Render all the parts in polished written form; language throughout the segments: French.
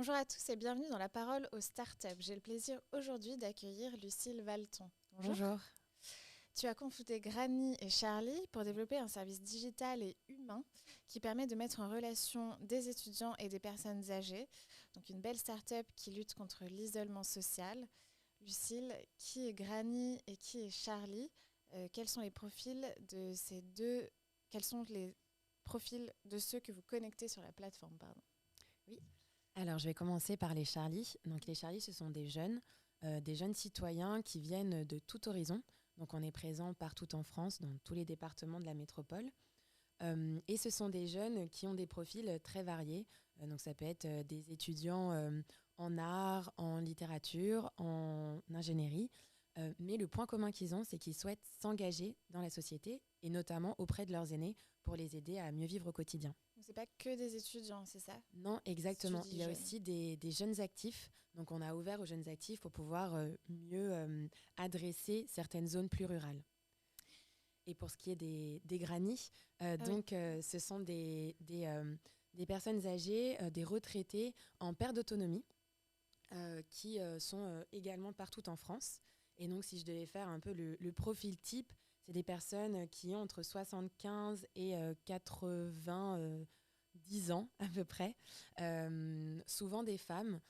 Bonjour à tous et bienvenue dans La Parole aux startups. J'ai le plaisir aujourd'hui d'accueillir Lucille Valton. Bonjour. Bonjour. Tu as confondé Granny et Charlie pour développer un service digital et humain qui permet de mettre en relation des étudiants et des personnes âgées. Donc une belle startup qui lutte contre l'isolement social. Lucille, qui est Granny et qui est Charlie? Quels sont les profils de ces deux? Quels sont les profils de ceux que vous connectez sur la plateforme, pardon. Oui. Alors, je vais commencer par les Charlie. Donc, les Charlie, ce sont des jeunes citoyens qui viennent de tout horizon. Donc, on est présent partout en France, dans tous les départements de la métropole. Et ce sont des jeunes qui ont des profils très variés. Donc, ça peut être des étudiants en art, en littérature, en ingénierie. Mais le point commun qu'ils ont, c'est qu'ils souhaitent s'engager dans la société et notamment auprès de leurs aînés pour les aider à mieux vivre au quotidien. Donc, c'est pas que des étudiants, c'est ça? Non, exactement. Il y a Jeune. aussi des jeunes actifs. Donc, on a ouvert aux jeunes actifs pour pouvoir mieux adresser certaines zones plus rurales. Et pour ce qui est des grannies, ce sont des personnes âgées, des retraités en perte d'autonomie qui sont également partout en France. Et donc, si je devais faire un peu le profil type, c'est des personnes qui ont entre 75 et 90 ans à peu près. Souvent des femmes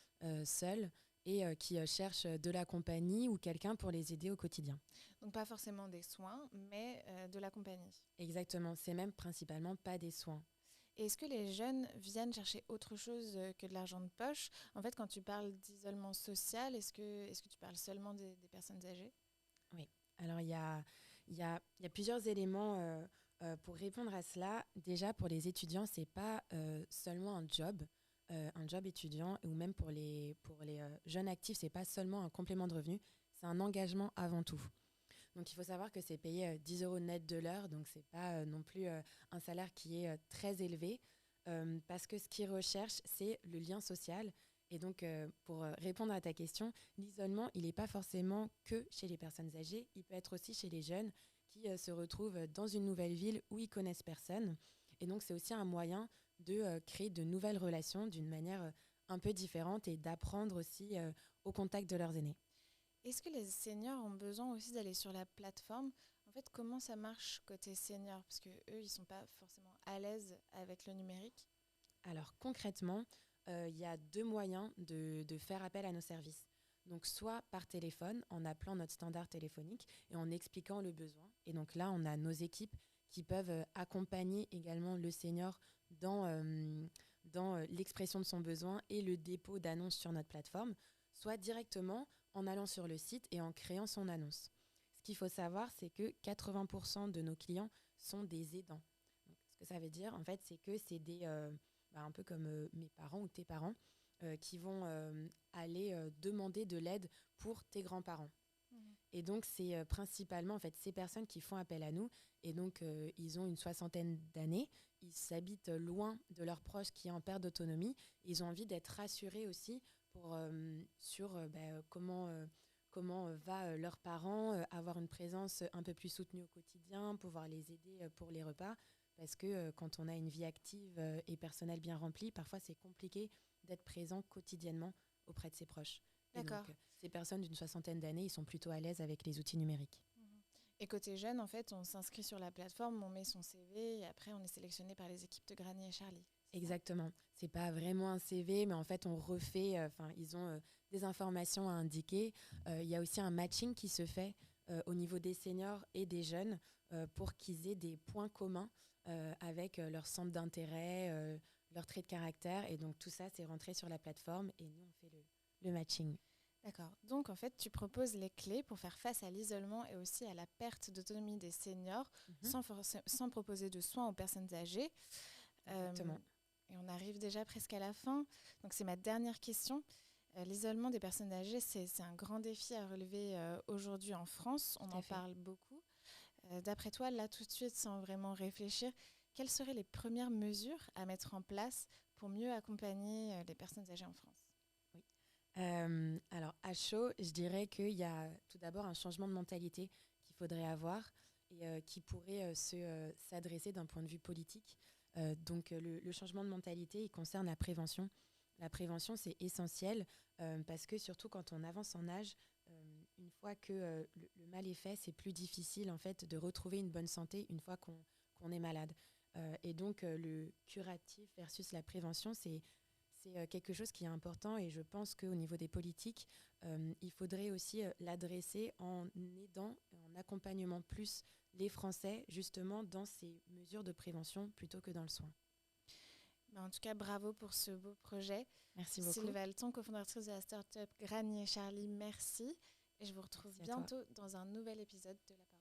seules et qui cherchent de la compagnie ou quelqu'un pour les aider au quotidien. Donc pas forcément des soins, mais de la compagnie. Exactement, c'est même principalement pas des soins. Et est-ce que les jeunes viennent chercher autre chose que de l'argent de poche? En fait, quand tu parles d'isolement social, est-ce que tu parles seulement des personnes âgées? Oui, alors il y a plusieurs éléments pour répondre à cela. Déjà, pour les étudiants, c'est pas seulement un job étudiant, ou même pour les jeunes actifs, c'est pas seulement un complément de revenu, c'est un engagement avant tout. Donc il faut savoir que c'est payé 10 € net de l'heure, donc c'est pas non plus un salaire qui est très élevé, parce que ce qu'ils recherchent, c'est le lien social. Et donc, pour répondre à ta question, l'isolement, il n'est pas forcément que chez les personnes âgées, il peut être aussi chez les jeunes qui se retrouvent dans une nouvelle ville où ils connaissent personne. Et donc, c'est aussi un moyen de créer de nouvelles relations d'une manière un peu différente et d'apprendre aussi au contact de leurs aînés. Est-ce que les seniors ont besoin aussi d'aller sur la plateforme? En fait, comment ça marche côté seniors? Parce qu'eux, ils ne sont pas forcément à l'aise avec le numérique. Alors concrètement, il y a deux moyens de faire appel à nos services. Donc soit par téléphone, en appelant notre standard téléphonique et en expliquant le besoin. Et donc là, on a nos équipes qui peuvent accompagner également le senior dans l'expression de son besoin et le dépôt d'annonces sur notre plateforme, soit directement en allant sur le site et en créant son annonce. Ce qu'il faut savoir, c'est que 80% de nos clients sont des aidants. Donc, ce que ça veut dire, en fait, c'est que c'est un peu comme mes parents ou tes parents, qui vont aller demander de l'aide pour tes grands-parents. Et donc, c'est principalement en fait, ces personnes qui font appel à nous. Et donc, ils ont une soixantaine d'années. Ils s'habitent loin de leurs proches qui sont en perte d'autonomie. Ils ont envie d'être rassurés aussi sur comment va leurs parents, avoir une présence un peu plus soutenue au quotidien, pouvoir les aider pour les repas. Parce que quand on a une vie active et personnelle bien remplie, parfois c'est compliqué d'être présent quotidiennement auprès de ses proches. D'accord. Et donc, ces personnes d'une soixantaine d'années, ils sont plutôt à l'aise avec les outils numériques. Et côté jeune, en fait, on s'inscrit sur la plateforme, on met son CV et après on est sélectionné par les équipes de Granny et Charlie. Exactement. C'est pas vraiment un CV, mais en fait, on refait. Ils ont des informations à indiquer. Il y a aussi un matching qui se fait au niveau des seniors et des jeunes pour qu'ils aient des points communs avec leur centre d'intérêt, leurs traits de caractère. Et donc, tout ça, c'est rentré sur la plateforme et nous, on fait le matching. D'accord. Donc, en fait, tu proposes les clés pour faire face à l'isolement et aussi à la perte d'autonomie des seniors sans proposer de soins aux personnes âgées. Exactement. Et on arrive déjà presque à la fin. Donc, c'est ma dernière question. L'isolement des personnes âgées, c'est un grand défi à relever aujourd'hui en France. On en parle beaucoup. D'après toi, là, tout de suite, sans vraiment réfléchir, quelles seraient les premières mesures à mettre en place pour mieux accompagner les personnes âgées en France? Oui. Alors, à chaud, je dirais qu'il y a tout d'abord un changement de mentalité qu'il faudrait avoir et qui pourrait s'adresser d'un point de vue politique. Donc, le changement de mentalité, il concerne la prévention. La prévention, c'est essentiel parce que surtout quand on avance en âge, une fois que le mal est fait, c'est plus difficile en fait de retrouver une bonne santé une fois qu'on est malade. Et donc le curatif versus la prévention, c'est quelque chose qui est important et je pense qu'au niveau des politiques, il faudrait aussi l'adresser en aidant, en accompagnement plus les Français justement dans ces mesures de prévention plutôt que dans le soin. En tout cas, bravo pour ce beau projet. Merci beaucoup. Sylvie Alton, cofondatrice de la start-up Granny et Charlie, merci. Et je vous retrouve bientôt dans un nouvel épisode de La Parole.